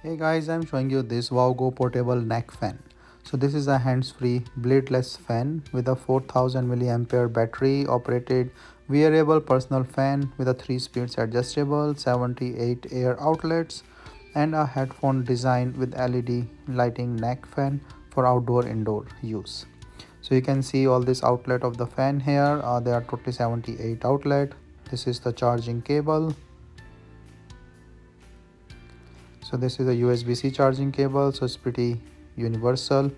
Hey guys, I'm showing you this Wowgo portable neck fan. So this is a hands-free bladeless fan with a 4000 mAh battery operated wearable personal fan with a 3 speeds adjustable 78 air outlets and a headphone design with LED lighting neck fan for outdoor indoor use. So you can see all this outlet of the fan here. There are totally 78 outlet. This is the charging cable. So this is a USB-C charging cable, so it's pretty universal.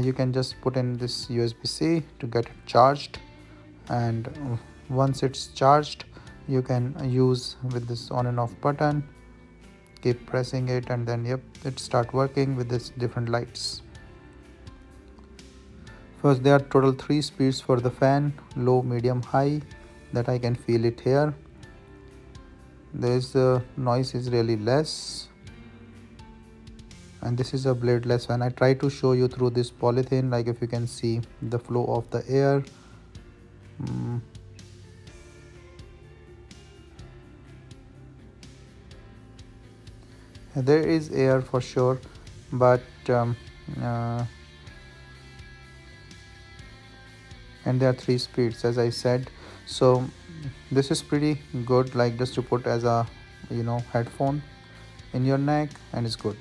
You can just put in this USB-C to get it charged, and once it's charged you can use with this on and off button. Keep pressing it and then yep, it start working with this different lights. First, there are total 3 speeds for the fan: low, medium, high, that I can feel it here. This noise is really less, and this is a bladeless fan. I try to show you through this polythene, like if you can see the flow of the air. There is air for sure, but uh, and there are 3 speeds as I said. So this is pretty good, like just to put as a headphone in your neck, and it's good.